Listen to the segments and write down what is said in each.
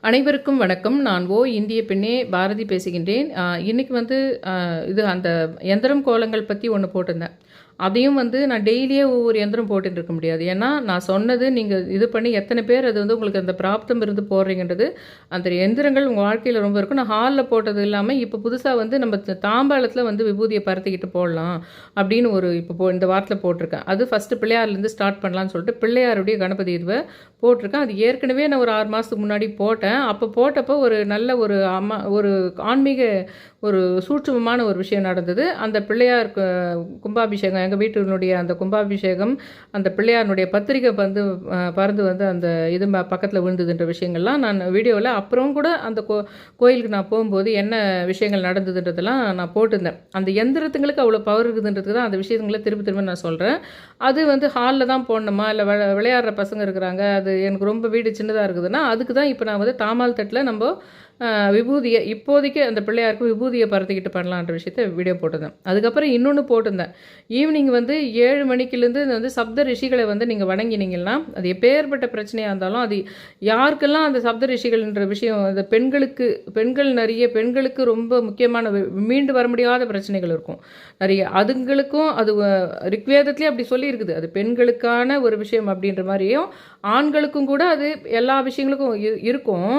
அனைவருக்கும் வணக்கம். நான் இந்திய பெண்ணே பாரதி பேசுகின்றேன். இன்னைக்கு வந்து இது அந்த எந்திரம் கோலங்கள் பற்றி ஒன்று போட்டிருந்தேன். அதையும் வந்து நான் டெய்லியே ஒவ்வொரு எந்திரம் போட்டுட்டு இருக்க முடியாது. ஏன்னா நான் சொன்னது நீங்கள் இது பண்ணி எத்தனை பேர் அது வந்து உங்களுக்கு அந்த பிராப்தம் இருந்து போடுறீங்கன்றது அந்த எந்திரங்கள் உங்கள் வாழ்க்கையில் ரொம்ப இருக்கும். நான் ஹாலில் போட்டது இல்லாமல் இப்போ புதுசாக வந்து நம்ம தாம்பாளத்தில் வந்து விபூதியை பருத்திக்கிட்டு போடலாம் அப்படின்னு ஒரு இப்போ இந்த வாரத்தில் போட்டிருக்கேன். அது ஃபஸ்ட்டு பிள்ளையார்லேருந்து ஸ்டார்ட் பண்ணலான்னு சொல்லிட்டு பிள்ளையாருடைய கணபதி இதுவை போட்டிருக்கேன். அது ஏற்கனவே நான் ஒரு 6 மாதத்துக்கு முன்னாடி போட்டேன். அப்போ போட்டப்போ ஒரு நல்ல ஒரு ஆன்மீக ஒரு சூட்சுமமான ஒரு விஷயம் நடந்தது. அந்த பிள்ளையார் கும்பாபிஷேகம், எங்கள் வீட்டினுடைய அந்த கும்பாபிஷேகம், அந்த பிள்ளையாருடைய பத்திரிக்கை வந்து பறந்து வந்து அந்த இது பக்கத்தில் விழுந்ததுன்ற விஷயங்கள்லாம் நான் வீடியோவில் அப்புறம் கூட அந்த கோயிலுக்கு நான் போகும்போது என்ன விஷயங்கள் நடந்ததுன்றதெல்லாம் நான் போட்டிருந்தேன். அந்த எந்திரத்துங்களுக்கு அவ்வளோ பவர் இருக்குதுன்றதுக்கு தான் அந்த விஷயங்களை திரும்ப திரும்ப நான் சொல்கிறேன். அது வந்து ஹாலில் தான் போடணுமா, இல்லை விளையாடுற பசங்க இருக்கிறாங்க, அது எனக்கு ரொம்ப வீடு சின்னதாக இருக்குதுன்னா அதுக்கு தான் இப்போ நான் வந்து தாமால் தட்டில் நம்ம விபூதியை இப்போதைக்கு அந்த பிள்ளையாருக்கு விபூதியை பறத்திக்கிட்டு பண்ணலான்ற விஷயத்த வீடியோ போட்டிருந்தேன். அதுக்கப்புறம் இன்னொன்று போட்டிருந்தேன். ஈவினிங் வந்து 7 மணிக்குலேருந்து வந்து சப்த ரிஷிகளை வந்து நீங்கள் வணங்கினீங்கன்னா அது எப்பேற்பட்ட பிரச்சனையாக இருந்தாலும் அது யாருக்கெல்லாம் அந்த சப்த ரிஷிகள்ன்ற விஷயம் அந்த பெண்களுக்கு ரொம்ப முக்கியமான மீண்டு வர முடியாத பிரச்சனைகள் இருக்கும் நிறைய. அதுங்களுக்கும் அது ரிக்வேதத்துலேயே அப்படி சொல்லியிருக்குது, அது பெண்களுக்கான ஒரு விஷயம் அப்படின்ற மாதிரியும் ஆண்களுக்கும் கூட அது எல்லா விஷயங்களுக்கும் இருக்கும்.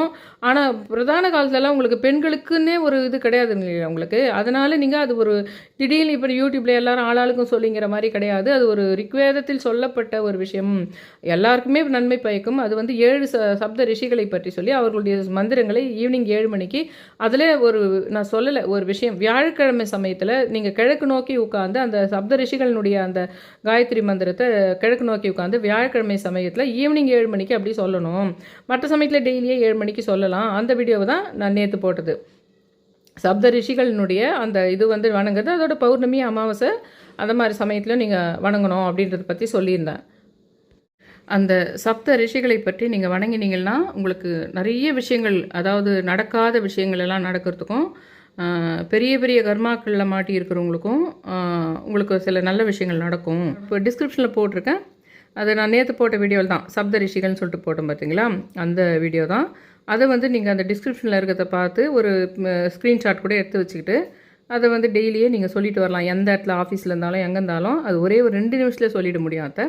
ஆனால் பிரதான காலத்துலலாம் உங்களுக்கு பெண்களுக்குன்னே ஒரு இது கிடையாது இல்லையா உங்களுக்கு. அதனால் நீங்கள் அது ஒரு திடீர்னு இப்போ யூடியூப்பில் எல்லாரும் ஆளாளுக்கும் சொல்லிங்கிற மாதிரி கிடையாது. அது ஒரு ரிக்வேதத்தில் சொல்லப்பட்ட ஒரு விஷயம், எல்லாருக்குமே நன்மை பயக்கும். அது வந்து 7 சப்த ரிஷிகளை பற்றி சொல்லி அவர்களுடைய மந்திரங்களை ஈவினிங் 7 மணிக்கு அதில் நான் சொல்லலை ஒரு விஷயம். வியாழக்கிழமை சமயத்தில் நீங்கள் கிழக்கு நோக்கி உட்காந்து அந்த சப்த ரிஷிகளினுடைய அந்த காயத்ரி மந்திரத்தை கிழக்கு நோக்கி உட்காந்து வியாழக்கிழமை சமயத்தில் ஈவினிங் 7 மணிக்கு அப்படி சொல்லணும். மற்ற சமயத்தில் டெய்லியே 7 மணிக்கு சொல்லலாம். அந்த வீடியோவை தான் நான் நேற்று போட்டது. சப்த ரிஷிகளினுடைய அந்த இது வந்து வணங்குறது, அதோட பௌர்ணமி அமாவாசை அந்த மாதிரி சமயத்தில் நீங்கள் வணங்கணும் அப்படின்றத பற்றி சொல்லியிருந்தேன். அந்த சப்த ரிஷிகளை பற்றி நீங்கள் வணங்கினீங்கன்னா உங்களுக்கு நிறைய விஷயங்கள், அதாவது நடக்காத விஷயங்கள் எல்லாம் நடக்கிறதுக்கும், பெரிய பெரிய கர்மாக்களில் மாட்டி இருக்கிறவங்களுக்கும் உங்களுக்கு சில நல்ல விஷயங்கள் நடக்கும். இப்போ டிஸ்கிரிப்ஷனில் போட்டிருக்கேன். அது நான் நேற்று போட்ட வீடியோவில் தான் சப்த ரிஷிகள்னு சொல்லிட்டு போட்டோம் பார்த்தீங்களா, அந்த வீடியோ தான். அதை வந்து நீங்கள் அந்த டிஸ்கிரிப்ஷனில் இருக்கிறத பார்த்து ஒரு ஸ்க்ரீன்ஷாட் கூட எடுத்து வச்சுக்கிட்டு அதை வந்து டெய்லியே நீங்கள் சொல்லிட்டு வரலாம். எந்த இடத்துல ஆஃபீஸில் இருந்தாலும் எங்கே இருந்தாலும் அது ஒரே ஒரு 2 நிமிஷத்தில் சொல்லிட முடியும். அதை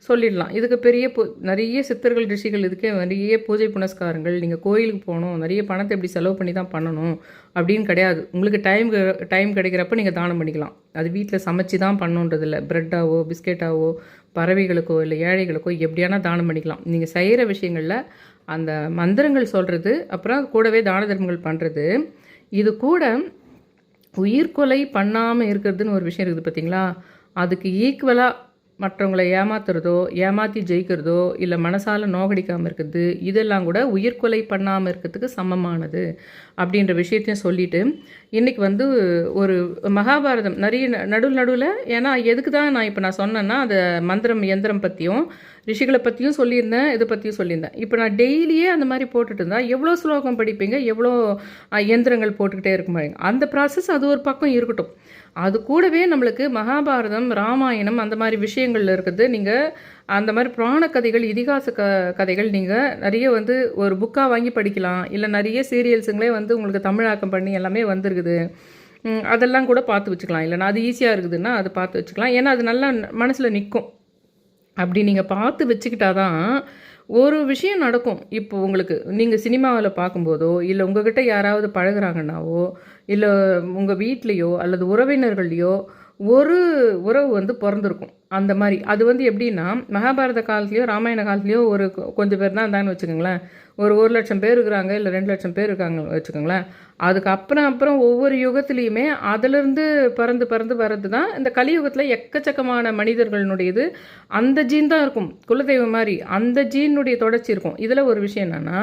சொல்லிடலாம். இதுக்கு பெரிய நிறைய சித்தர்கள் ரிஷிகள், இதுக்கே நிறைய பூஜை புனஸ்காரங்கள். நீங்கள் கோயிலுக்கு போகணும், நிறைய பணத்தை எப்படி செலவு பண்ணி தான் பண்ணணும் அப்படின்னு கிடையாது. உங்களுக்கு டைம் கிடைக்கிறப்ப நீங்கள் தானம் பண்ணிக்கலாம். அது வீட்டில் சமைச்சு தான் பண்ணணுன்றதில்லை. ப்ரெட்டாவோ பிஸ்கெட்டாவோ பறவைகளுக்கோ இல்லை ஏழைகளுக்கோ எப்படியானா தானம் பண்ணிக்கலாம். நீங்கள் செய்கிற விஷயங்களில் அந்த மந்திரங்கள் சொல்கிறது, அப்புறம் கூடவே தான தர்மங்கள் பண்ணுறது, இது கூட உயிர்கொலை பண்ணாமல் இருக்கிறதுன்னு ஒரு விஷயம் இருக்குது பார்த்தீங்களா. அதுக்கு ஈக்குவலாக மற்றவங்களை ஏமாத்துறதோ, ஏமாற்றி ஜெயிக்கிறதோ, இல்லை மனசால் நோகடிக்காமல் இருக்கிறது, இதெல்லாம் கூட உயிர்கொலை பண்ணாமல் இருக்கிறதுக்கு சமமானது அப்படின்ற விஷயத்தையும் சொல்லிவிட்டு இன்றைக்கி வந்து ஒரு மகாபாரதம் நிறைய நடுவில் ஏன்னா எதுக்கு தான் நான் சொன்னேன்னா அந்த மந்திரம் எந்திரம் பற்றியும் ரிஷிகளை பற்றியும் சொல்லியிருந்தேன், இதை பற்றியும் சொல்லியிருந்தேன். இப்போ நான் டெய்லியே அந்த மாதிரி போட்டுட்டு இருந்தால் எவ்வளோ ஸ்லோகம் படிப்பீங்க, எவ்வளோ எந்திரங்கள் போட்டுக்கிட்டே இருக்கும் பாருங்க. அந்த ப்ராசஸ் அது ஒரு பக்கம் இருக்கட்டும். அது கூடவே நம்மளுக்கு மகாபாரதம், ராமாயணம் அந்த மாதிரி விஷயங்கள் இருக்குது. நீங்கள் அந்த மாதிரி புராண கதைகள், இதிகாச கதைகள் நீங்கள் நிறைய வந்து ஒரு புக்காக வாங்கி படிக்கலாம். இல்லை நிறைய சீரியல்ஸுங்களே வந்து உங்களுக்கு தமிழாக்கம் பண்ணி எல்லாமே வந்துருக்குது. அதெல்லாம் கூட பார்த்து வச்சுக்கலாம். இல்லைனா அது ஈஸியாக இருக்குதுன்னா அது பார்த்து வச்சுக்கலாம். ஏன்னா அது நல்லா மனசில் நிற்கும். அப்படி நீங்கள் பார்த்து வச்சுக்கிட்டாதான் ஒரு விஷயம் நடக்கும். இப்போ உங்களுக்கு நீங்கள் சினிமாவில் பார்க்கும்போதோ, இல்லை உங்ககிட்ட யாராவது பழகுறாங்கன்னாவோ, இல்லை உங்கள் வீட்லேயோ அல்லது உறவினர்கள்லையோ ஒரு உறவு வந்து பிறந்திருக்கும். அந்த மாதிரி அது வந்து எப்படின்னா மகாபாரத காலத்துலேயோ ராமாயண காலத்துலேயோ ஒரு கொஞ்சம் பேர் தான் இருந்தான்னு வச்சுக்கோங்களேன். ஒரு 1,00,000 பேர் இருக்கிறாங்க, இல்லை 2,00,000 பேர் இருக்காங்க வச்சுக்கோங்களேன். அதுக்கப்புறம் ஒவ்வொரு யுகத்துலேயுமே அதிலிருந்து பறந்து வர்றது தான் இந்த கலியுகத்தில் எக்கச்சக்கமான மனிதர்களுடையது. அந்த ஜீன் தான் இருக்கும், குலதெய்வம் மாதிரி அந்த ஜீனுடைய தொடர்ச்சி இருக்கும். இதில் ஒரு விஷயம் என்னென்னா,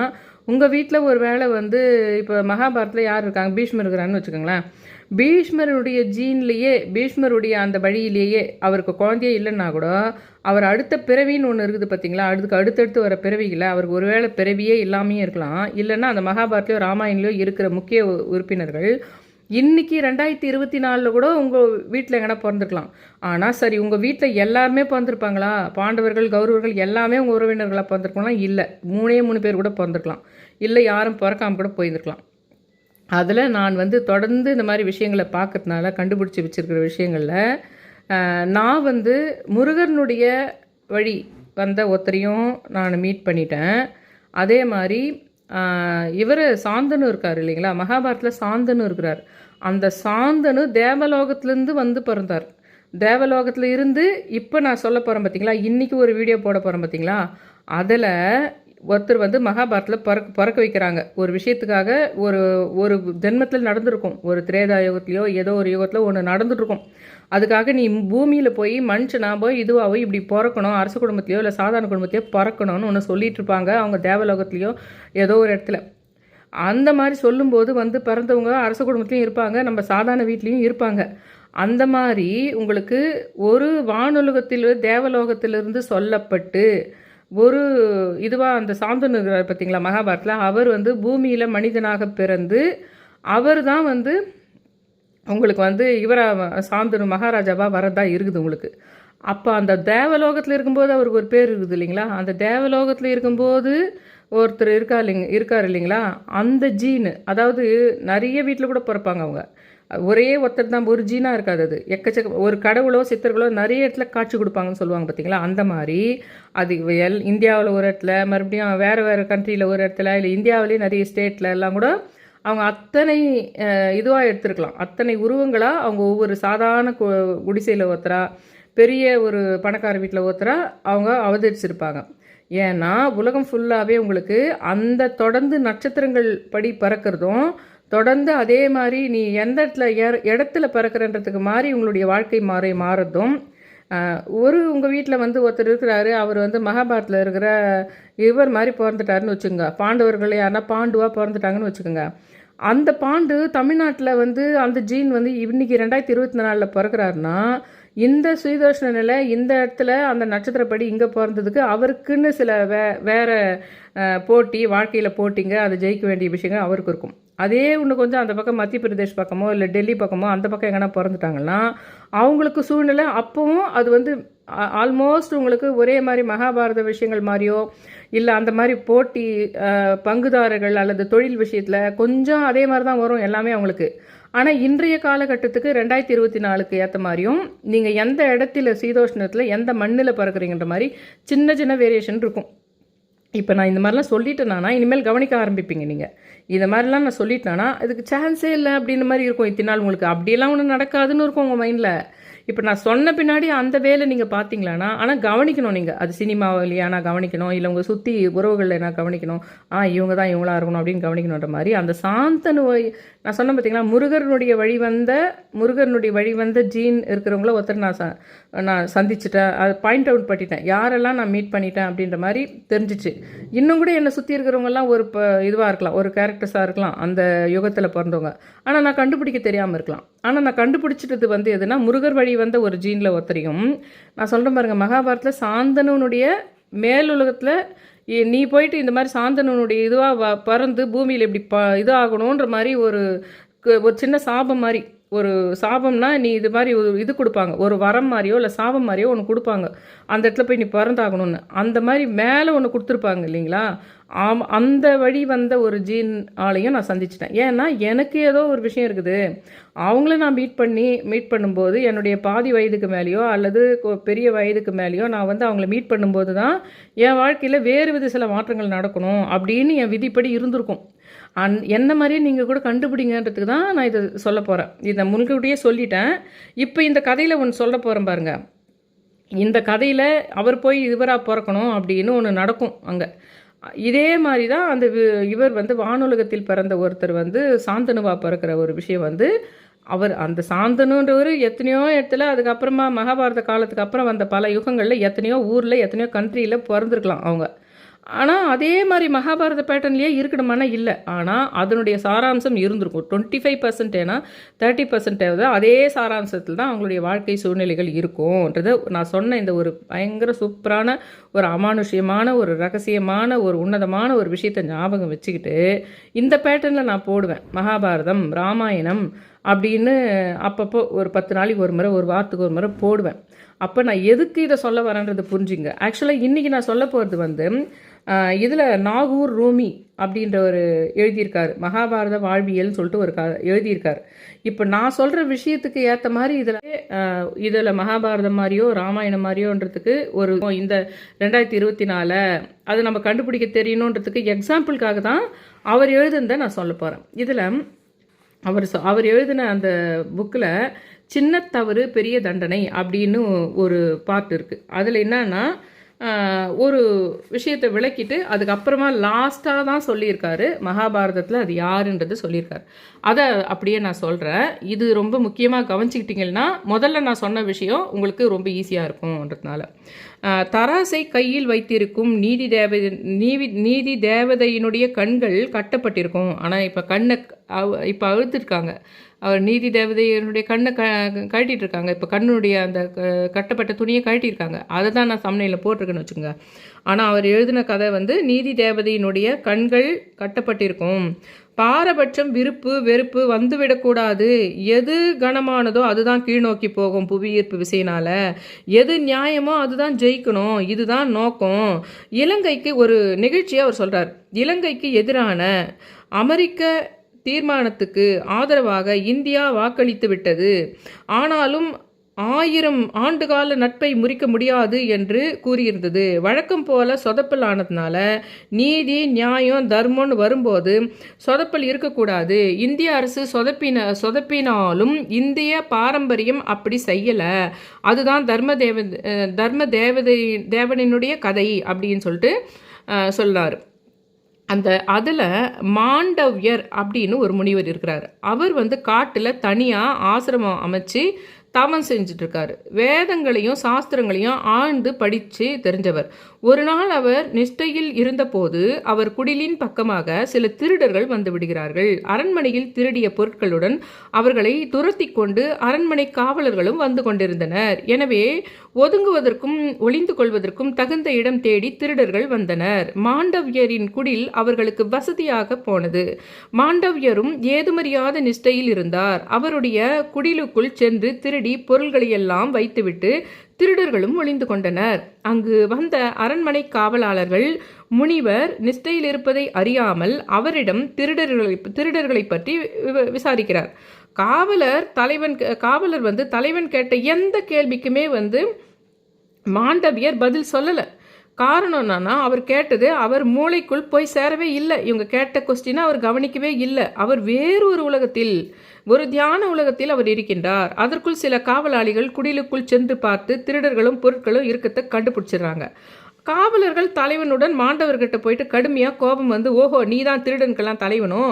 உங்கள் வீட்டில் ஒரு வேளை வந்து இப்போ மகாபாரத்தில் யார் இருக்காங்க, பீஷ்மர் இருக்கிறான்னு வச்சுக்கோங்களேன். பீஷ்மருடைய ஜீன்லேயே, பீஷ்மருடைய அந்த வழியிலேயே அவருக்கு குழந்தையே இல்லைன்னா கூட அவர் அடுத்த பிறவின்னு ஒன்று இருக்குது பார்த்தீங்களா, அடுத்தடுத்து வர பிறவிகளை அவருக்கு ஒருவேளை பிறவியே இல்லாமையே இருக்கலாம். இல்லைன்னா அந்த மகாபாரத்லையோ ராமாயணிலையோ இருக்கிற முக்கிய உறுப்பினர்கள் இன்றைக்கி 2024 கூட உங்கள் வீட்டில் எங்கன்னா பிறந்திருக்கலாம். ஆனால் சரி, உங்கள் வீட்டில் எல்லாருமே பிறந்திருப்பாங்களா, பாண்டவர்கள் கௌரவர்கள் எல்லாமே உங்கள் உறவினர்களாக பிறந்திருக்கலாம்? இல்லை, 3 பேர் கூட பிறந்திருக்கலாம். இல்லை யாரும் பிறக்காமல் கூட போயிருந்துருக்கலாம். அதில் நான் வந்து தொடர்ந்து இந்த மாதிரி விஷயங்களை பார்க்கறதுனால கண்டுபிடிச்சி வச்சுருக்கிற விஷயங்களில் நான் வந்து முருகனுடைய வழி வந்த ஒருத்தரையும் நான் மீட் பண்ணிட்டேன். அதே மாதிரி இவர் சாந்தனு இருக்கார் இல்லைங்களா, மகாபாரத்தில் சாந்தனு இருக்கிறார். அந்த சாந்தனு தேவலோகத்துலேருந்து வந்து பிறந்தார். தேவலோகத்தில் இருந்து இப்போ நான் சொல்ல போகிறேன் பார்த்தீங்களா, இன்றைக்கி ஒரு வீடியோ போட போகிறேன் பார்த்தீங்களா, அதில் ஒருத்தர் வந்து மகாபாரத்தில் பறக்க வைக்கிறாங்க ஒரு விஷயத்துக்காக. ஒரு ஒரு ஜென்மத்தில் நடந்திருக்கும், ஒரு திரேதா யுகத்துலையோ ஏதோ ஒரு யுகத்தில் ஒன்று நடந்துட்டுருக்கும். அதுக்காக நீ பூமியில் போய் மனுஷனாக போய் இதுவாகவோ இப்படி பிறக்கணும், அரச குடும்பத்தையோ இல்லை சாதாரண குடும்பத்தையோ பிறக்கணும்னு ஒன்று சொல்லிட்டு இருப்பாங்க அவங்க தேவலோகத்துலேயோ ஏதோ ஒரு இடத்துல. அந்த மாதிரி சொல்லும்போது வந்து பிறந்தவங்க அரச குடும்பத்துலேயும் இருப்பாங்க, நம்ம சாதாரண வீட்லேயும் இருப்பாங்க. அந்த மாதிரி உங்களுக்கு ஒரு வானுலகத்தில் தேவலோகத்திலிருந்து சொல்லப்பட்டு ஒரு இதுவாக அந்த சாந்தனு பார்த்தீங்களா மகாபாரத்தில், அவர் வந்து பூமியில் மனிதனாக பிறந்து அவர் தான் வந்து உங்களுக்கு வந்து இவராக சாந்தனு மகாராஜாவாக வரதா இருக்குது உங்களுக்கு. அப்போ அந்த தேவலோகத்தில் இருக்கும்போது அவருக்கு ஒரு பேர் இருக்குது இல்லைங்களா, அந்த தேவலோகத்தில் இருக்கும்போது ஒருத்தர் இருக்கார் இல்லைங்களா, அந்த ஜீனு, அதாவது நிறைய வீட்டில் கூட பிறப்பாங்க அவங்க, ஒரே ஒருத்தர் தான், ஒரு ஜீனாக இருக்காது, அது எக்கச்சக்க ஒரு கடவுளோ சித்தர்களோ நிறைய இடத்துல காட்சி கொடுப்பாங்கன்னு சொல்லுவாங்க பார்த்தீங்களா. அந்த மாதிரி அது இந்தியாவில் ஒரு இடத்துல, மறுபடியும் வேறு வேறு கண்ட்ரியில் ஒரு இடத்துல, இல்லை இந்தியாவிலேயே நிறைய ஸ்டேட்டில் எல்லாம் கூட அவங்க அத்தனை இதுவாக எடுத்துருக்கலாம், அத்தனை உருவங்களாக அவங்க ஒவ்வொரு சாதாரண குடிசையில் ஒருத்தரா, பெரிய ஒரு பணக்கார வீட்டில் ஒருத்தரா அவங்க அவதரிச்சிருப்பாங்க. ஏன்னா உலகம் ஃபுல்லாகவே உங்களுக்கு அந்த தொடர்ந்து நட்சத்திரங்கள் படி பறக்கிறதும் தொடர்ந்து அதே மாதிரி நீ எந்த இடத்துல பறக்கிறன்றதுக்கு மாதிரி உங்களுடைய வாழ்க்கை மாறதும். உங்கள் வீட்டில் வந்து ஒருத்தர் இருக்கிறாரு, அவர் வந்து மகாபாரத்தில் இருக்கிற இவர் மாதிரி பிறந்துட்டாருன்னு வச்சுக்கோங்க, பாண்டவர்கள் யாருன்னா பாண்டுவாக பிறந்துட்டாங்கன்னு வச்சுக்கோங்க. அந்த பாண்டு தமிழ்நாட்டில் வந்து அந்த ஜீன் வந்து இன்னைக்கு 2024 பிறக்கிறாருன்னா இந்த சுயதோஷண நிலை இந்த இடத்துல அந்த நட்சத்திரப்படி இங்கே பிறந்ததுக்கு அவருக்குன்னு சில வேறு போட்டி, வாழ்க்கையில் போட்டிங்க, அதை ஜெயிக்க வேண்டிய விஷயங்கள் அவருக்கு இருக்கும். அதே இன்னும் கொஞ்சம் அந்த பக்கம் மத்திய பிரதேஷ் பக்கமோ இல்லை டெல்லி பக்கமோ அந்த பக்கம் எங்கன்னா பிறந்துட்டாங்கன்னா அவங்களுக்கு சூழ்நிலை அப்போவும் அது வந்து ஆல்மோஸ்ட் உங்களுக்கு ஒரே மாதிரி மகாபாரத விஷயங்கள் மாதிரியோ இல்லை அந்த மாதிரி போட்டி பங்குதாரர்கள் அல்லது தொழில் விஷயத்தில் கொஞ்சம் அதே மாதிரி தான் வரும் எல்லாமே அவங்களுக்கு. ஆனால் இன்றைய காலகட்டத்துக்கு 2024க்கு ஏற்ற மாதிரியும் நீங்கள் எந்த இடத்துல சீதோஷ்ணத்தில் எந்த மண்ணில் பறக்குறீங்கன்ற மாதிரி சின்ன சின்ன வேரியேஷன் இருக்கும். இப்போ நான் இந்த மாதிரிலாம் சொல்லிட்டேனானா இனிமேல் கவனிக்க ஆரம்பிப்பீங்க. நீங்கள் இந்த மாதிரிலாம் நான் சொல்லிட்டேனா இதுக்கு சான்ஸே இல்லை அப்படின்னு மாதிரி இருக்கும். இத்தனை நாள் உங்களுக்கு அப்படியெல்லாம் ஒன்றும் நடக்காதுன்னு இருக்கும் உங்கள் மைண்டில். இப்போ நான் சொன்ன பின்னாடி அந்த வேலை நீங்கள் பார்த்தீங்களானா, ஆனால் கவனிக்கணும் நீங்கள், அது சினிமாவிலையா நான் கவனிக்கணும், இல்லை உங்கள் சுற்றி உறவுகளில் நான் கவனிக்கணும், இவங்க தான் இவங்களா இருக்கணும் அப்படின்னு கவனிக்கணுன்ற மாதிரி அந்த சாந்தனு நான் சொன்னேன் பார்த்தீங்களா, முருகனுடைய வழிவந்த ஜீன் இருக்கிறவங்கள ஒருத்தர் நான் சந்திச்சிட்டேன், அதை பாயிண்ட் அவுட் பண்ணிட்டேன், யாரெல்லாம் நான் மீட் பண்ணிட்டேன் அப்படின்ற மாதிரி தெரிஞ்சிச்சு. இன்னும் கூட என்னை சுற்றி இருக்கிறவங்கலாம் ஒரு இதுவாக இருக்கலாம், ஒரு கேரக்டர்ஸாக இருக்கலாம் அந்த யுகத்தில் பிறந்தவங்க, ஆனால் நான் கண்டுபிடிக்க தெரியாமல் இருக்கலாம். ஆனால் நான் கண்டுபிடிச்சிட்டது வந்து எதுனா முருகர் வழி வந்த ஒரு ஜீனில் ஒருத்தரையும் நான் சொல்கிறேன் பாருங்கள். மகாபாரத்தில் சாந்தனுடைய மேலுலகத்தில் நீ போயிட்டு இந்த மாதிரி சாந்தனுடைய இதுவாக பறந்து பூமியில் இப்படி இது ஆகணுன்ற மாதிரி ஒரு சின்ன சாபம் மாதிரி, ஒரு சாபம்னா நீ இது மாதிரி இது கொடுப்பாங்க, ஒரு வரம் மாதிரியோ இல்லை சாபம் மாதிரியோ ஒன்று கொடுப்பாங்க, அந்த இடத்துல போய் நீ பிறந்தாகணும்னு, அந்த மாதிரி மேலே ஒன்று கொடுத்துருப்பாங்க இல்லைங்களா. அந்த வழி வந்த ஒரு ஜீன் ஆளையும் நான் சந்திச்சிட்டேன். ஏன்னா எனக்கு ஏதோ ஒரு விஷயம் இருக்குது, அவங்கள நான் மீட் பண்ணும்போது என்னுடைய பாதி வயதுக்கு மேலேயோ அல்லது பெரிய வயதுக்கு மேலேயோ நான் வந்து அவங்கள மீட் பண்ணும்போது தான் என் வாழ்க்கையில் வேறு சில மாற்றங்கள் நடக்கணும் அப்படின்னு என் விதிப்படி இருந்திருக்கும். என்ன மாதிரியே நீங்கள் கூட கண்டுபிடிங்கன்றதுக்கு தான் நான் இதை சொல்ல போகிறேன். இதை முன்கூட்டியே சொல்லிட்டேன். இப்போ இந்த கதையில் ஒன்று சொல்ல போகிறேன் பாருங்கள். இந்த கதையில் அவர் போய் இவராக பிறக்கணும் அப்படின்னு ஒன்று நடக்கும் அங்கே. இதே மாதிரி தான் அந்த இவர் வந்து வானுலகத்தில் பிறந்த ஒருத்தர் வந்து சாந்தனுவா பிறக்கிற ஒரு விஷயம் வந்து அவர் அந்த சாந்தனுன்றவர் எத்தனையோ இடத்துல அதுக்கப்புறமா மகாபாரத காலத்துக்கு அப்புறம் வந்த பல யுகங்களில் எத்தனையோ ஊரில் எத்தனையோ கண்ட்ரியில் பிறந்திருக்கலாம் அவங்க. ஆனால் அதே மாதிரி மகாபாரத பேட்டர்ன்லேயே இருக்கணுமானா இல்லை, ஆனால் அதனுடைய சாராம்சம் இருந்திருக்கும். 25% ஏன்னா 30% அதே சாராம்சத்தில் தான் அவங்களுடைய வாழ்க்கை சூழ்நிலைகள் இருக்கும்ன்றது நான் சொன்ன இந்த ஒரு பயங்கர சூப்பரான ஒரு அமானுஷ்யமான ஒரு ரகசியமான ஒரு உன்னதமான ஒரு விஷயத்தை ஞாபகம் வச்சுக்கிட்டு இந்த பேட்டர்னில் நான் போடுவேன். மகாபாரதம், ராமாயணம், அப்படின்னு அப்பப்போ ஒரு 10 நாளைக்கு ஒரு முறை, ஒரு வாரத்துக்கு ஒரு முறை போடுவேன். அப்போ நான் எதுக்கு இதை சொல்ல வரேன்றது புரிஞ்சுங்க. ஆக்சுவலாக இன்றைக்கி நான் சொல்ல போகிறது வந்து இதில் நாகூர் ரூமி அப்படின்றவர் எழுதியிருக்காரு, மகாபாரத வாழ்வியல்னு சொல்லிட்டு ஒரு எழுதியிருக்காரு. இப்போ நான் சொல்கிற விஷயத்துக்கு ஏற்ற மாதிரி இதில் மகாபாரதம் மாதிரியோ ராமாயணம் மாதிரியோன்றதுக்கு ஒரு இந்த 2024 அது நம்ம கண்டுபிடிக்க தெரியணுன்றதுக்கு எக்ஸாம்பிளுக்காக தான் அவர் எழுதுனதை நான் சொல்ல போகிறேன். இதில் அவர் எழுதின அந்த புக்கில் சின்ன தவறு பெரிய தண்டனை அப்படின்னு ஒரு பார்ட் இருக்குது. அதில் என்னன்னா ஒரு விஷயத்தை விளக்கிட்டு அதுக்கப்புறமா லாஸ்ட்டாக தான் சொல்லியிருக்காரு மகாபாரதத்தில் அது யாருன்றது சொல்லியிருக்காரு. அதை அப்படியே நான் சொல்கிறேன். இது ரொம்ப முக்கியமாக கவனிச்சிக்கிட்டிங்கன்னா முதல்ல நான் சொன்ன விஷயம் உங்களுக்கு ரொம்ப ஈஸியாக இருக்கும்ன்றதுனால. தராசை கையில் வைத்திருக்கும் நீதி தேவதையினுடைய கண்கள் கட்டப்பட்டிருக்கும். ஆனால் இப்போ அழுத்திருக்காங்க. அவர் நீதி தேவதையினுடைய கண்ணை கழட்டிட்டு இருக்காங்க. இப்போ கண்ணுடைய அந்த கட்டப்பட்ட துணியை கழட்டியிருக்காங்க. அதை தான் நான் சம்னையில் போட்டிருக்கேன்னு வச்சுக்கோங்க. ஆனால் அவர் எழுதின கதை வந்து நீதி தேவதையினுடைய கண்கள் கட்டப்பட்டிருக்கும். பாரபட்சம் வெறுப்பு வந்துவிடக்கூடாது. எது கனமானதோ அதுதான் கீழ்நோக்கி போகும் புவியீர்ப்பு விசையினால. எது நியாயமோ அதுதான் ஜெயிக்கணும். இதுதான் நோக்கம். இலங்கைக்கு ஒரு நிகழ்ச்சியை அவர் சொல்கிறார். இலங்கைக்கு எதிரான அமெரிக்க தீர்மானத்துக்கு ஆதரவாக இந்தியா வாக்களித்து விட்டது. ஆனாலும் 1000 ஆண்டுகால நட்பை முறிக்க முடியாது என்று கூறியிருந்தது. வழக்கம் போல சொதப்பல் ஆனதுனால நீதி நியாயம் தர்மம்னு வரும்போது சொதப்பல் இருக்கக்கூடாது. இந்திய அரசு சொதப்பினாலும் இந்திய பாரம்பரியம் அப்படி செய்யலை. அதுதான் தேவனினுடைய கதை அப்படின்னு சொல்லிட்டு சொல்லார். அதில் மாண்டவ்யர் அப்படின்னு ஒரு முனிவர் இருக்கிறார். அவர் வந்து காட்டில் தனியாக ஆசிரமம் அமைச்சு தவம் செஞ்சிட்ருக்காரு. வேதங்களையும் சாஸ்திரங்களையும் ஆழ்ந்து படித்து தெரிஞ்சவர். ஒரு நாள் அவர் நிஷ்டையில் இருந்தபோது அவர் குடிலின் பக்கமாக சில திருடர்கள் வந்து விடுகிறார்கள். அரண்மனையில் திருடிய பொருட்களுடன் அவர்களை துரத்தி கொண்டு அரண்மனை காவலர்களும் வந்து கொண்டிருந்தனர். எனவே ஒதுங்குவதற்கும் ஒளிந்து கொள்வதற்கும் தகுந்த இடம் தேடி திருடர்கள் வந்தனர். மாண்டவ்யரின் குடில் அவர்களுக்கு வசதியாக போனது. மாண்டவ்யரும் ஏதுமறியாத நிஷ்டையில் இருந்தார். அவருடைய குடிலுக்குள் சென்று திருடி பொருள்களையெல்லாம் வைத்துவிட்டு திருடர்களும் ஒளிந்து கொண்டனர். அங்கு வந்த அரண்மனை காவலாளர்கள் முனிவர் நிஷ்டையில் இருப்பதை அறியாமல் அவரிடம் திருடர்களை பற்றி விசாரிக்கிறார். காவலர் வந்து தலைவன் கேட்ட எந்த கேள்விக்குமே வந்து மாண்டவியர் பதில் சொல்லலை. காரணம் என்னன்னா, அவர் கேட்டது அவர் மூளைக்குள் போய் சேரவே இல்லை. இவங்க கேட்ட கொஸ்டினை அவர் கவனிக்கவே இல்லை. அவர் வேறு ஒரு உலகத்தில், ஒரு தியான உலகத்தில் அவர் இருக்கின்றார். அதற்குள் சில காவலாளிகள் குடிலுக்குள் சென்று பார்த்து திருடர்களும் பொருட்களும் இருக்கத்தை கண்டுபிடிச்சிடுறாங்க. காவலர்கள் தலைவனுடன் மாண்டவர்கிட்ட போயிட்டு கடுமையாக கோபம் வந்து, ஓஹோ நீ தான் திருடனுக்கெல்லாம் தலைவனோ,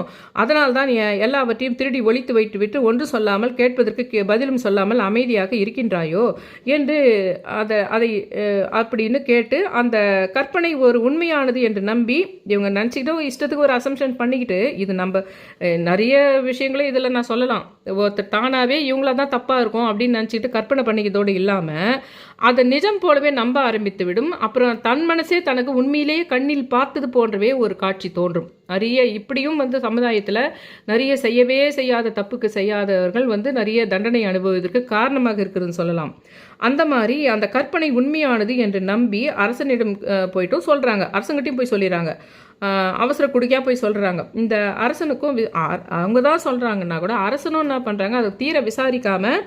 அதனால் தான் எல்லாவற்றையும் திருடி ஒழித்து வைத்து விட்டு ஒன்று சொல்லாமல் கேட்பதற்கு பதிலும் சொல்லாமல் அமைதியாக இருக்கின்றாயோ என்று அதை அப்படின்னு கேட்டு அந்த கற்பனை ஒரு உண்மையானது என்று நம்பி இவங்க நினச்சிக்கிட்டு இஷ்டத்துக்கு ஒரு அசம்ஷன் பண்ணிக்கிட்டு, இது நம்ம நிறைய விஷயங்களும் இதில் நான் சொல்லலாம். ஒருத்தர் தானாகவே இவங்கள தான் தப்பாக இருக்கும் அப்படின்னு நினச்சிக்கிட்டு கற்பனை பண்ணிக்கிறதோடு இல்லாமல் அதை நிஜம் போலவே நம்ப ஆரம்பித்து விடும். அப்புறம் தன் மனசே தனக்கு உண்மையிலேயே கண்ணில் பார்த்தது போன்றவே ஒரு காட்சி தோன்றும். நிறைய இப்படியும் வந்து சமுதாயத்தில் நிறைய செய்யவே செய்யாத தப்புக்கு செய்யாதவர்கள் வந்து நிறைய தண்டனை அனுபவதற்கு காரணமாக இருக்குதுன்னு சொல்லலாம். அந்த மாதிரி அந்த கற்பனை உண்மையானது என்று நம்பி அரசனிடம் போயிட்டும் சொல்கிறாங்க. அரசங்கிட்டையும் போய் சொல்லிடுறாங்க. அவசர குடிக்காக போய் சொல்கிறாங்க. இந்த அரசனுக்கும் அவங்க தான் சொல்கிறாங்கன்னா கூட அரசனும் என்ன பண்ணுறாங்க, அதை தீர விசாரிக்காமல்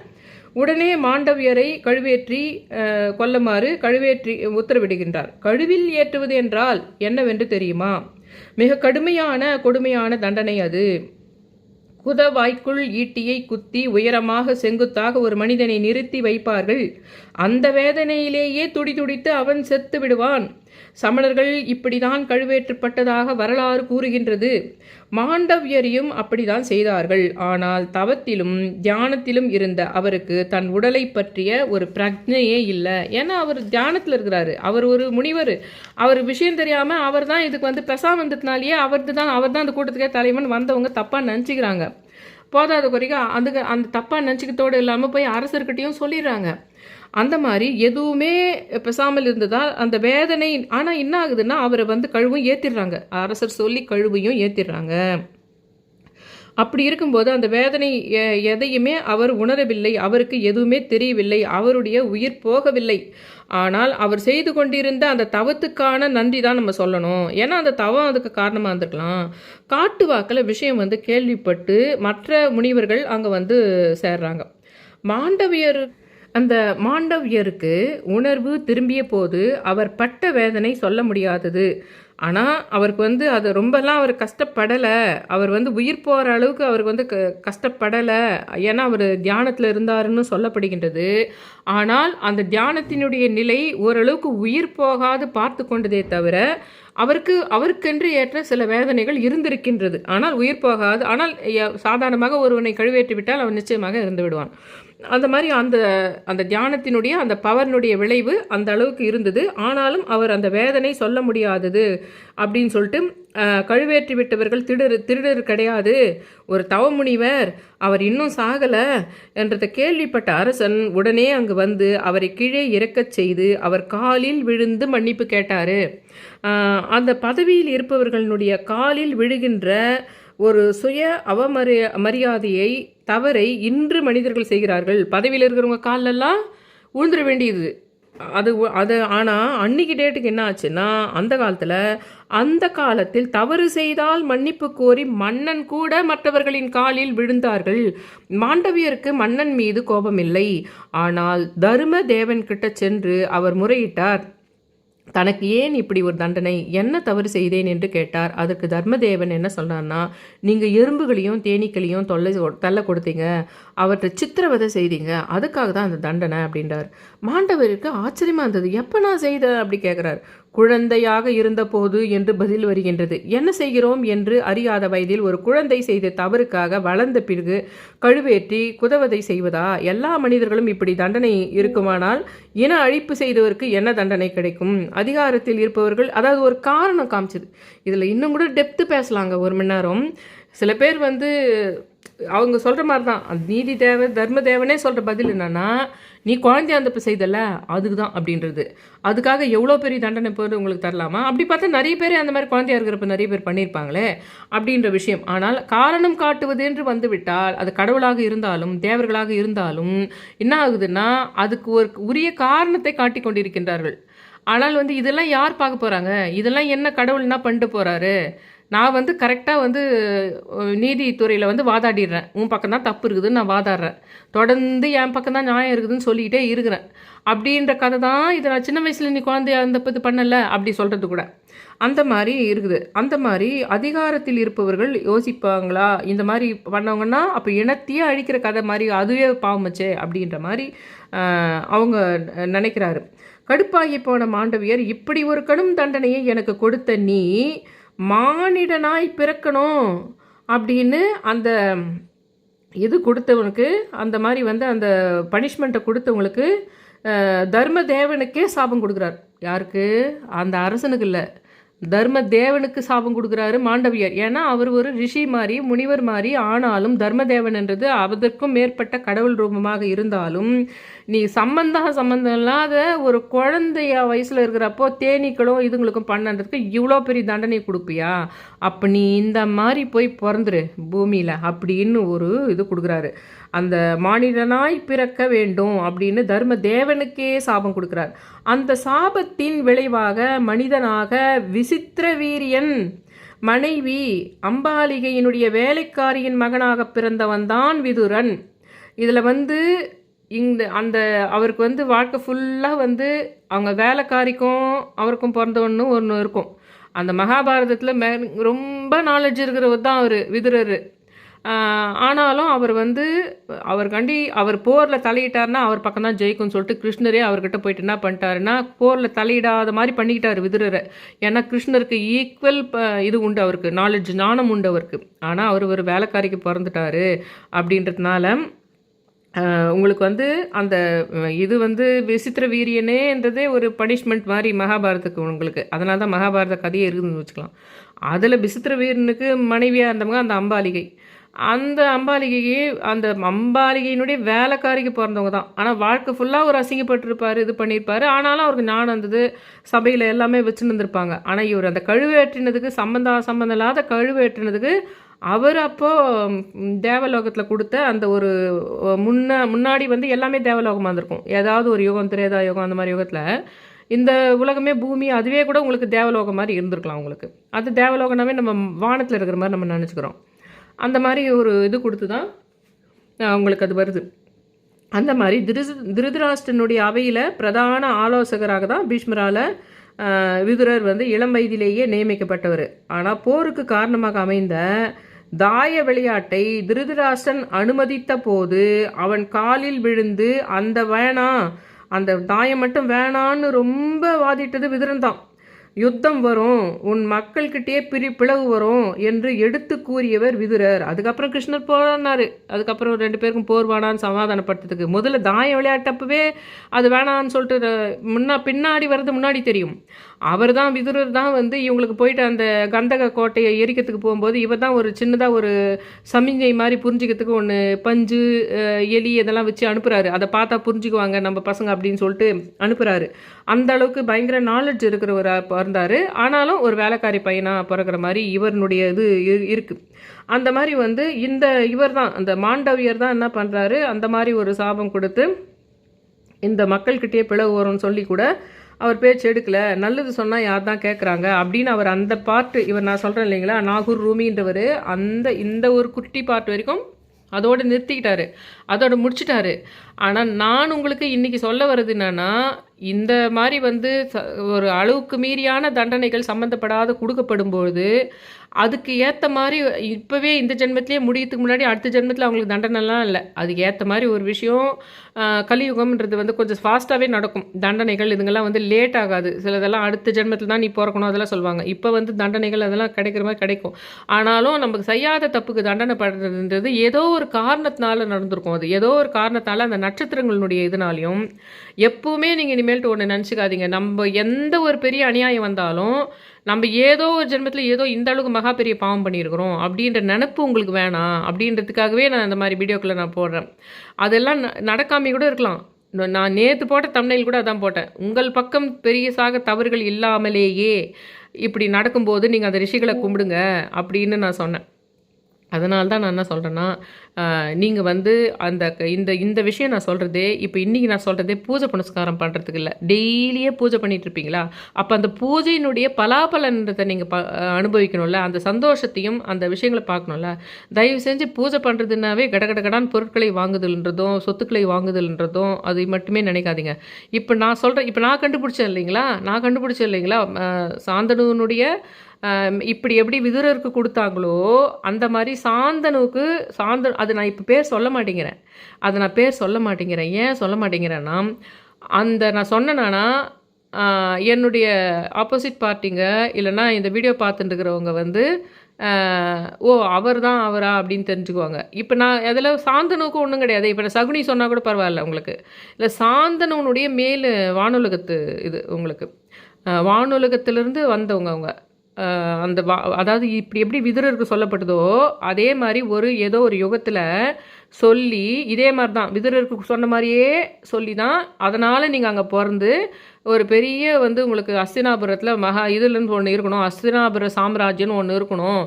உடனே மாண்டவியரை கழுவேற்றி கொல்லுமாறு உத்தரவிடுகின்றார். கழுவில் ஏற்றுவது என்றால் என்னவென்று தெரியுமா? மிக கொடுமையான தண்டனை அது. குதவாய்க்குள் ஈட்டியை குத்தி உயரமாக செங்குத்தாக ஒரு மனிதனை நிறுத்தி வைப்பார்கள். அந்த வேதனையிலேயே துடித்து அவன் செத்து விடுவான். சமணர்கள் இப்படிதான் கழுவேற்றப்பட்டதாக வரலாறு கூறுகின்றது. மாண்டவ்யரையும் அப்படிதான் செய்தார்கள். ஆனால் தவத்திலும் தியானத்திலும் இருந்த அவருக்கு தன் உடலை பற்றிய ஒரு பிரஜையே இல்லை. ஏன்னா அவர் தியானத்தில் இருக்கிறாரு. அவர் ஒரு முனிவர். அவர் விஷயம் தெரியாமல் அவர் தான் இதுக்கு வந்து பெசாம வந்ததுனாலேயே அவர் தான் அந்த கூட்டத்துக்கே தலைவன் வந்தவங்க தப்பாக நினச்சிக்கிறாங்க. போதாத குறைக்க அந்த தப்பாக நினச்சிக்கத்தோடு இல்லாமல் போய் அரசர்கிட்டையும் சொல்லிடுறாங்க. அந்த மாதிரி எதுவுமே பெசாமல் இருந்ததால் அந்த வேதனை. ஆனால் என்ன ஆகுதுன்னா அவரை வந்து கழுவும் ஏற்றிடுறாங்க. அரசர் சொல்லி கழுவையும் ஏற்றிடுறாங்க. அப்படி இருக்கும்போது அந்த வேதனை எதையுமே அவர் உணரவில்லை, அவருக்கு எதுவுமே தெரியவில்லை, அவருடைய உயிர் போகவில்லை. ஆனால் அவர் செய்து கொண்டிருந்த அந்த தவத்துக்கான நன்றி தான் நம்ம சொல்லணும். ஏன்னா அந்த தவம் அதுக்கு காரணமாக இருந்திருக்கலாம். காட்டு வாக்கில் விஷயம் கேள்விப்பட்டு மற்ற முனிவர்கள் அங்கே சேர்றாங்க. அந்த மாண்டவியருக்கு உணர்வு திரும்பிய போது அவர் பட்ட வேதனை சொல்ல முடியாதது. ஆனால் அவருக்கு அது ரொம்பலாம் அவர் கஷ்டப்படலை. அவர் உயிர் போகிற அளவுக்கு அவருக்கு கஷ்டப்படலை. ஏன்னா அவர் தியானத்தில் இருந்தாருன்னு சொல்லப்படுகின்றது. ஆனால் அந்த தியானத்தினுடைய நிலை ஓரளவுக்கு உயிர் போகாது பார்த்து கொண்டதே தவிர அவருக்கென்று ஏற்ற சில வேதனைகள் இருந்திருக்கின்றது. ஆனால் உயிர் போகாது. ஆனால் சாதாரணமாக ஒருவனை கழுவேற்றி விட்டால் அவன் நிச்சயமாக இறந்து விடுவான். அந்த மாதிரி அந்த தியானத்தினுடைய அந்த பவர்னுடைய விளைவு அந்த அளவுக்கு இருந்தது. ஆனாலும் அவர் அந்த வேதனை சொல்ல முடியாதது அப்படின்னு சொல்லிட்டு கழுவேற்றி விட்டவர்கள் திருடர் கிடையாது, ஒரு தவமுனிவர், அவர் இன்னும் சாகலை என்றதை கேள்விப்பட்ட அரசன் உடனே அங்கு அவரை கீழே இறக்கச் செய்து அவர் காலில் விழுந்து மன்னிப்பு கேட்டார். அந்த பதவியில் இருப்பவர்களுடைய காலில் விழுகின்ற ஒரு சுய மரியாதையை தவறை இன்று மனிதர்கள் செய்கிறார்கள். பதவியில் இருக்கிறவங்க காலெல்லாம் உழுந்துட வேண்டியது அது ஆனால் அன்னைக்கு டேட்டுக்கு என்ன ஆச்சுன்னா, அந்த காலத்தில் தவறு செய்தால் மன்னிப்பு கோரி மன்னன் கூட மற்றவர்களின் காலில் விழுந்தார்கள். மாண்டவியருக்கு மன்னன் மீது கோபமில்லை. ஆனால் தர்ம தேவன் கிட்ட சென்று அவர் முறையிட்டார். தனக்கு ஏன் இப்படி ஒரு தண்டனை, என்ன தவறு செய்தேன் என்று கேட்டார். அதற்கு தர்மதேவன் என்ன சொன்னார்னா, நீங்கள் எறும்புகளையும் தேனீக்களையும் தள்ள கொடுத்தீங்க, அவற்றை சித்திரவதை செய்தீங்க, அதுக்காக தான் அந்த தண்டனை அப்படின்றார். மாண்டவருக்கு ஆச்சரியமாக இருந்தது. எப்போ நான் செய்த அப்படி கேட்குறார். குழந்தையாக இருந்தபோது என்று பதில் வருகின்றது. என்ன செய்கிறோம் என்று அறியாத வயதில் ஒரு குழந்தை செய்த தவறுக்காக வளர்ந்த பிறகு கழுவேற்றி குதவதை செய்வதா? எல்லா மனிதர்களும் இப்படி தண்டனை இருக்குமானால் இன அழிப்பு செய்தவருக்கு என்ன தண்டனை கிடைக்கும்? அதிகாரத்தில் இருப்பவர்கள், அதாவது ஒரு காரணம் காமிச்சது. இதில் இன்னும் கூட டெப்த்து பேசலாங்க 1 மணி நேரம். சில பேர் அவங்க சொல்கிற மாதிரி தான், நீதி தேவை தர்ம தேவனே சொல்கிற பதில் என்னன்னா, நீ குழந்தைய அந்த செய்தல அதுக்கு தான் அப்படின்றது. அதுக்காக எவ்வளோ பெரிய தண்டனை போது உங்களுக்கு தரலாமா? அப்படி பார்த்தா நிறைய பேர் அந்த மாதிரி குழந்தையா இருக்கிறப்ப நிறைய பேர் பண்ணியிருப்பாங்களே அப்படின்ற விஷயம். ஆனால் காரணம் காட்டுவது என்று வந்துவிட்டால் அது கடவுளாக இருந்தாலும் தேவர்களாக இருந்தாலும் என்ன ஆகுதுன்னா, அதுக்கு ஒரு உரிய காரணத்தை காட்டி கொண்டிருக்கின்றார்கள். ஆனால் இதெல்லாம் யார் பார்க்க போகிறாங்க? இதெல்லாம் என்ன கடவுள் என்ன பண்ணிட்டு போகிறாரு? நான் கரெக்டாக நீதித்துறையில் வாதாடிடுறேன், உன் பக்கம் தான் தப்பு இருக்குதுன்னு நான் வாதாடுறேன், தொடர்ந்து என் பக்கம் தான் நியாயம் இருக்குதுன்னு சொல்லிக்கிட்டே இருக்கிறேன் அப்படின்ற கதை தான். இதை நான் சின்ன வயசில் நீ குழந்தைய இது பண்ணலை அப்படி சொல்கிறது கூட அந்த மாதிரி இருக்குது. அந்த மாதிரி அதிகாரத்தில் இருப்பவர்கள் யோசிப்பாங்களா இந்த மாதிரி பண்ணவங்கன்னா? அப்போ இனத்தையே அழிக்கிற கதை மாதிரி அதுவே பாவமச்சே அப்படின்ற மாதிரி அவங்க நினைக்கிறாரு. கடுப்பாகி போன மாண்டவியர், இப்படி ஒரு கடும் தண்டனையை எனக்கு கொடுத்த நீ மானிடனாய் பிறக்கணும் அப்படின்னு அந்த இது கொடுத்தவனுக்கு, அந்த மாதிரி அந்த பனிஷ்மெண்ட்டை கொடுத்தவங்களுக்கு தர்ம தேவனுக்கே சாபம் கொடுக்குறார். யாருக்கு? அந்த அரசனுக்கு இல்லை, தர்ம தேவனுக்கு சாபம் கொடுக்குறாரு மாண்டவியர். ஏன்னா அவர் ஒரு ரிஷி மாதிரி முனிவர் மாதிரி, ஆனாலும் தர்மதேவன் என்றது அதற்கும் மேற்பட்ட கடவுள் ரூபமாக இருந்தாலும் நீ சம்பந்தம் இல்லாத ஒரு குழந்தைய வயசில் இருக்கிறப்போ தேனீக்களும் இதுங்களுக்கும் பண்ணன்றதுக்கு இவ்வளோ பெரிய தண்டனை கொடுப்பியா? அப்போ நீ இந்த மாதிரி போய் பிறந்துரு பூமியில் அப்படின்னு ஒரு இது கொடுக்குறாரு. அந்த மானிடனாய் பிறக்க வேண்டும் அப்படின்னு தர்ம தேவனுக்கே சாபம் கொடுக்குறார். அந்த சாபத்தின் விளைவாக மனிதனாக விசித்திர வீரியன் மனைவி அம்பாலிகையினுடைய வேலைக்காரியின் மகனாக பிறந்தவன் தான் விதுரன். இதில் அவருக்கு வாழ்க்கை ஃபுல்லாக அவங்க வேலைக்காரிக்கும் அவருக்கும் பிறந்தவன்னு ஒன்று இருக்கும். அந்த மகாபாரதத்தில் ரொம்ப நாலேஜ் இருக்கிறவர் தான் அவர் விதுரர். ஆனாலும் அவர் அவர் போரில் தலையிட்டார்னா அவர் பக்கம் தான் ஜெயிக்கும்னு சொல்லிட்டு கிருஷ்ணரே அவர்கிட்ட போயிட்டு என்ன பண்ணிட்டாருன்னா, போரில் தலையிடாத மாதிரி பண்ணிக்கிட்டார் விதுரரை. ஏன்னா கிருஷ்ணருக்கு ஈக்குவல் இது உண்டு, அவருக்கு நாலேஜ் ஞானம் உண்டு அவருக்கு. ஆனால் அவர் ஒரு வேலைக்காரிக்கு பிறந்துட்டாரு அப்படின்றதுனால உங்களுக்கு அந்த இது விசித்திர வீரியனேன்றதே ஒரு பனிஷ்மெண்ட் மாதிரி மகாபாரதத்துக்கு உங்களுக்கு. அதனால தான் மகாபாரத கதையே இருக்குதுன்னு வச்சுக்கலாம். அதில் விசித்திர வீரனுக்கு மனைவியாக இருந்தவங்க அந்த அம்பாலிகை. அந்த அம்பாலிகையினுடைய வேலைக்காரிக்கு பிறந்தவங்க தான். ஆனால் வாழ்க்கை ஃபுல்லாக ஒரு அசிங்கப்பட்டிருப்பார், இது பண்ணியிருப்பார். ஆனாலும் அவருக்கு ஞானம் இருந்தது, சபையில் எல்லாமே வச்சுன்னு இருந்திருப்பாங்க. ஆனால் இவர் அந்த கழுவேற்றினதுக்கு சம்பந்தம் இல்லாத கழுவேற்றினதுக்கு அவர் அப்போது தேவலோகத்தில் கொடுத்த அந்த ஒரு முன்னாடி வந்து எல்லாமே தேவலோகமாக இருந்திருக்கும். ஏதாவது ஒரு யுகம், திரேதா யுகம், அந்த மாதிரி யுகத்தில் இந்த உலகமே பூமி அதுவே கூட உங்களுக்கு தேவலோகம் மாதிரி இருந்திருக்கலாம் உங்களுக்கு. அது தேவலோகனாவே நம்ம வானத்தில் இருக்கிற மாதிரி நம்ம நினச்சிக்கிறோம். அந்த மாதிரி ஒரு இது கொடுத்து தான் உங்களுக்கு அது வருது. அந்த மாதிரி திருதராஷ்டிரனுடைய அவையில் பிரதான ஆலோசகராக தான் பீஷ்மரால் விதுரர் வந்து இளம் வயதிலேயே நியமிக்கப்பட்டவர். ஆனால் போருக்கு காரணமாக அமைந்த தாய விளையாட்டை திருதராஷ்டிரன் அனுமதித்த போது அவன் காலில் விழுந்து அந்த தாயம் மட்டும் வேணான்னு ரொம்ப வாதிட்டது விதுரன் தான். யுத்தம் வரும், உன் மக்கள்கிட்டே பிளவு வரும் என்று எடுத்து கூறியவர் விதுரர். அதுக்கப்புறம் கிருஷ்ணர் போனாரு. அதுக்கப்புறம் 2 பேருக்கும் போர் வேணான்னு சமாதானப்படுத்துறதுக்கு முதல்ல தாய விளையாட்டப்பவே அது வேணான்னு சொல்லிட்டு பின்னாடி வர்றது முன்னாடி தெரியும். அவர் தான் விதுரர் தான் வந்து இவங்களுக்கு போயிட்டு அந்த கந்தக கோட்டையை எரிக்கிறதுக்கு போகும்போது இவர் தான் ஒரு சின்னதாக ஒரு சமிஞ்சை மாதிரி புரிஞ்சிக்கிறதுக்கு ஒன்று பஞ்சு, எலி இதெல்லாம் வச்சு அனுப்புகிறாரு. அதை பார்த்தா புரிஞ்சுக்குவாங்க நம்ம பசங்க அப்படின்னு சொல்லிட்டு அனுப்புகிறாரு. அந்த அளவுக்கு பயங்கர நாலேஜ் இருக்கிறவர் பிறந்தார். ஆனாலும் ஒரு வேலைக்காரி பையனாக பிறக்கிற மாதிரி இவருடைய இது இருக்குது. அந்த மாதிரி வந்து இவர் தான் அந்த மாண்டவியர் தான் என்ன பண்ணுறாரு, அந்த மாதிரி ஒரு சாபம் கொடுத்து இந்த மக்கள்கிட்டயே பிளவு வரும்னு சொல்லி கூட அவர் பேச்சு எடுக்கல. நல்லது சொன்னால் யார் தான் கேட்குறாங்க அப்படின்னு அவர் அந்த பார்ட்டு இவர் நான் சொல்கிறேன் இல்லைங்களா, நாகூர் ரூமின்றவர் இந்த ஒரு குட்டி பார்ட் வரைக்கும் அதோடு நிறுத்திக்கிட்டாரு, அதோடு முடிச்சிட்டாரு. ஆனால் நான் உங்களுக்கு இன்றைக்கி சொல்ல வர்றது என்னென்னா, இந்த மாதிரி வந்து ஒரு அளவுக்கு மீறியான தண்டனைகள் சம்மந்தப்படாத கொடுக்கப்படும்பொழுது அதுக்கு ஏற்ற மாதிரி இப்போவே இந்த ஜென்மத்திலே முடியறதுக்கு முன்னாடி அடுத்த ஜென்மத்தில் அவங்களுக்கு தண்டனைலாம் இல்லை. அதுக்கு ஏற்ற மாதிரி ஒரு விஷயம் கலியுகம்ன்றது வந்து கொஞ்சம் ஃபாஸ்ட்டாகவே நடக்கும். தண்டனைகள் இதுங்கெல்லாம் வந்து லேட் ஆகாது. சிலதெல்லாம் அடுத்த ஜென்மத்தில் தான் நீ பிறக்கணும் அதெல்லாம் சொல்லுவாங்க. இப்போ வந்து தண்டனைகள் அதெல்லாம் கிடைக்கிற மாதிரி கிடைக்கும். ஆனாலும் நமக்கு செய்யாத தப்புக்கு தண்டனை படுறதுன்றது ஏதோ ஒரு காரணத்தினால நடந்திருக்கும். அது ஏதோ ஒரு காரணத்தால் அந்த நட்சத்திரங்களுடைய இதனாலையும் எப்பவுமே நீங்கள் இனிமேல்ட்டு ஒன்று நினச்சிக்காதீங்க. நம்ம எந்த ஒரு பெரிய அநியாயம் வந்தாலும் நம்ம ஏதோ ஒரு ஜென்மத்தில் ஏதோ இந்த அளவுக்கு மகா பெரிய பாவம் பண்ணியிருக்கிறோம் அப்படின்ற நினப்பு உங்களுக்கு வேணாம் அப்படின்றதுக்காகவே நான் இந்த மாதிரி வீடியோக்களை நான் போடுறேன். அதெல்லாம் நடக்காம கூட இருக்கலாம். நான் நேற்று போட்ட தம்ப்நெயில் கூட அதான் போட்டேன். உங்கள் பக்கம் பெரியசாக தவறுகள் இல்லாமலேயே இப்படி நடக்கும்போது நீங்கள் அந்த ரிஷிகளை கும்பிடுங்க அப்படின்னு நான் சொன்னேன். அதனால தான் நான் என்ன சொல்கிறேன்னா, நீங்கள் வந்து இந்த விஷயம் நான் சொல்கிறதே இப்போ இன்றைக்கி நான் சொல்கிறதே பூஜை புனஸ்காரம் பண்ணுறதுக்கு இல்லை. டெய்லியே பூஜை பண்ணிகிட்ருப்பீங்களா, அப்போ அந்த பூஜையினுடைய பலாபலன்றதை நீங்கள் அனுபவிக்கணும்ல, அந்த சந்தோஷத்தையும் அந்த விஷயங்களை பார்க்கணும்ல. தயவு செஞ்சு பூஜை பண்ணுறதுனாவே கடகடான்னு பொருட்களை வாங்குதல்ன்றதும் சொத்துக்களை வாங்குதல்ன்றதும் அது மட்டுமே நினைக்காதீங்க. இப்போ நான் கண்டுபிடிச்சேன் இல்லைங்களா, சாந்தனுவனுடைய இப்படி எப்படி விதுரருக்கு கொடுத்தாங்களோ அந்த மாதிரி சாந்தனுக்கு அது நான் இப்போ பேர் சொல்ல மாட்டேங்கிறேன். ஏன் சொல்ல மாட்டேங்கிறேன்னா, நான் சொன்னேன்னா என்னுடைய ஆப்போசிட் பார்ட்டிங்க இல்லைன்னா இந்த வீடியோ பார்த்துட்டுருக்கிறவங்க வந்து அவரா அப்படின்னு தெரிஞ்சுக்குவாங்க. இப்போ நான் அதில் சாந்தனுக்கு ஒன்றும் கிடையாது. இப்போ நான் சகுனி சொன்னால் கூட பரவாயில்ல உங்களுக்கு. இல்லை, சாந்தனுவனுடைய மேல் வானுலகத்து இது உங்களுக்கு வானுலகத்திலிருந்து வந்தவங்க அவங்க. அதாவது இப்படி எப்படி விதுரருக்கு சொல்லப்பட்டதோ அதே மாதிரி ஏதோ ஒரு யுகத்தில் சொல்லி இதே மாதிரி தான் விதுரருக்கு சொன்ன மாதிரியே சொல்லி தான் அதனால் நீங்கள் அங்கே பிறந்து ஒரு பெரிய வந்து உங்களுக்கு அஸ்தினாபுரத்தில் இதுலன்னு ஒன்று இருக்கணும், அஸ்தினாபுர சாம்ராஜ்யம்னு ஒன்று இருக்கணும்,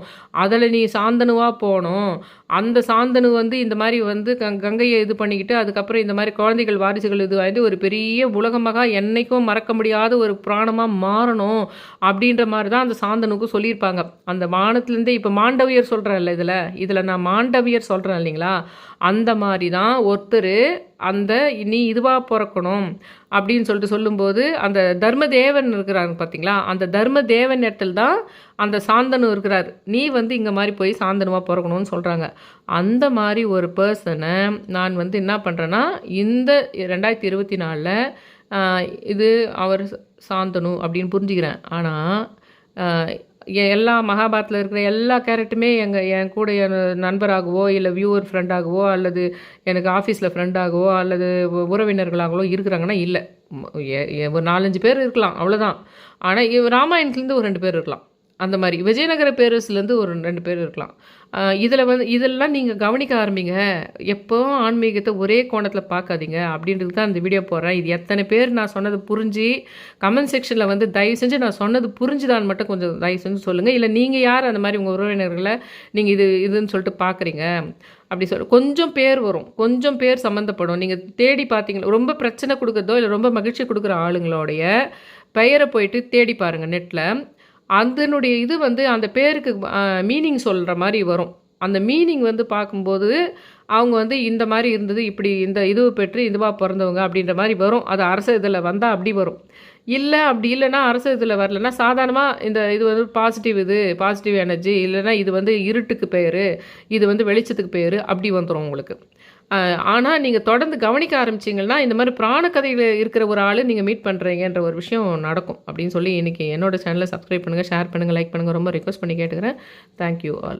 அதில் நீ சாந்தனுவாக போகணும். அந்த சாந்தனு வந்து இந்த மாதிரி வந்து கங்கையை இது பண்ணிக்கிட்டு அதுக்கப்புறம் இந்த மாதிரி குழந்தைகள் வாரிசுகள் இது வந்து ஒரு பெரிய உலகமாக என்னைக்கும் மறக்க முடியாத ஒரு புராணமாக மாறணும் அப்படின்ற மாதிரி தான் அந்த சாந்தனுக்கு சொல்லியிருப்பாங்க. அந்த வானத்துலேருந்தே இப்போ மாண்டவியர் சொல்கிறேன்ல, இதில் நான் மாண்டவியர் சொல்கிறேன் இல்லைங்களா, அந்த மாதிரி தான் ஒருத்தர் நீ இதுவாக பிறக்கணும் அப்படின்னு சொல்லிட்டு சொல்லும்போது அந்த தர்மதேவன் இருக்கிறாங்க பார்த்தீங்களா, அந்த தர்மதேவன் இடத்துல தான் அந்த சாந்தனு இருக்கிறார். நீ வந்து இங்கே மாதிரி போய் சாந்தனுவாக பிறக்கணும்னு சொல்கிறாங்க. அந்த மாதிரி ஒரு பர்சனை நான் வந்து என்ன பண்ணுறேன்னா இந்த 2024 இது அவர் சாந்தனு அப்படின்னு புரிஞ்சுக்கிறேன். ஆனால் எல்லா மகாபாரத்தில் இருக்கிற எல்லா கேரக்டருமே என் கூட என் நண்பராகவோ இல்லை வியூவர் ஃப்ரெண்டாகவோ அல்லது எனக்கு ஆஃபீஸில் ஃப்ரெண்டாகவோ அல்லது உறவினர்களாகவோ இருக்கிறாங்கன்னா இல்லை. ஒரு 4-5 பேர் இருக்கலாம், அவ்வளோதான். ஆனால் ராமாயணத்துலேருந்து ஒரு 2 பேர் இருக்கலாம். அந்த மாதிரி விஜயநகர பேரரசுலேருந்து ஒரு 2 பேர் இருக்கலாம். இதெல்லாம் நீங்கள் கவனிக்க ஆரம்பிங்க. எப்போவும் ஆன்மீகத்தை ஒரே கோணத்தில் பார்க்காதீங்க அப்படின்றது தான் இந்த வீடியோ போடுறேன். இது எத்தனை பேர் நான் சொன்னது புரிஞ்சு கமெண்ட் செக்ஷனில் தயவு செஞ்சு நான் சொன்னது புரிஞ்சுதான்னு மட்டும் கொஞ்சம் தயவு செஞ்சு சொல்லுங்கள். இல்லை நீங்கள் யார் அந்த மாதிரி உங்கள் உறவினர்களை நீங்கள் இதுன்னு சொல்லிட்டு பார்க்குறீங்க அப்படி கொஞ்சம் பேர் வரும், கொஞ்சம் பேர் சம்மந்தப்படும். நீங்கள் தேடி பார்த்தீங்களா, ரொம்ப பிரச்சனை கொடுக்குறதோ இல்லை ரொம்ப மகிழ்ச்சி கொடுக்குற ஆளுங்களுடைய பெயரை போயிட்டு தேடி பாருங்கள் நெட்டில். அதனுடைய அந்த பேருக்கு மீனிங் சொல்கிற மாதிரி வரும். அந்த மீனிங் பார்க்கும்போது அவங்க இந்த மாதிரி இருந்தது, இப்படி இந்த இதுவை பெற்று இதுவாக பிறந்தவங்க அப்படின்ற மாதிரி வரும். அது அரசு இதில் வந்தால் அப்படி வரும். இல்லை அப்படி இல்லைன்னா அரசு இதில் வரலன்னா சாதாரணமாக இது பாசிட்டிவ் எனர்ஜி, இல்லைன்னா இது இருட்டுக்கு பேர், இது வெளிச்சத்துக்கு பேர், அப்படி வந்துடும் உங்களுக்கு. ஆனால் நீங்கள் தொடர்ந்து கவனிக்க ஆரம்பிச்சிங்கன்னா இந்த மாதிரி பிராணக்கதையில் இருக்கிற ஒரு ஆள் நீங்கள் மீட் பண்ணுறீங்கன்ற ஒரு விஷயம் நடக்கும் அப்படின்னு சொல்லி இன்றைக்கி என்னோடய சேனலை சப்ஸ்கிரைப் பண்ணுங்கள், ஷேர் பண்ணுங்கள், லைக் பண்ணுங்கள், ரொம்ப ரிக்வஸ்ட் பண்ணி கேட்டுக்கிறேன். Thank you all.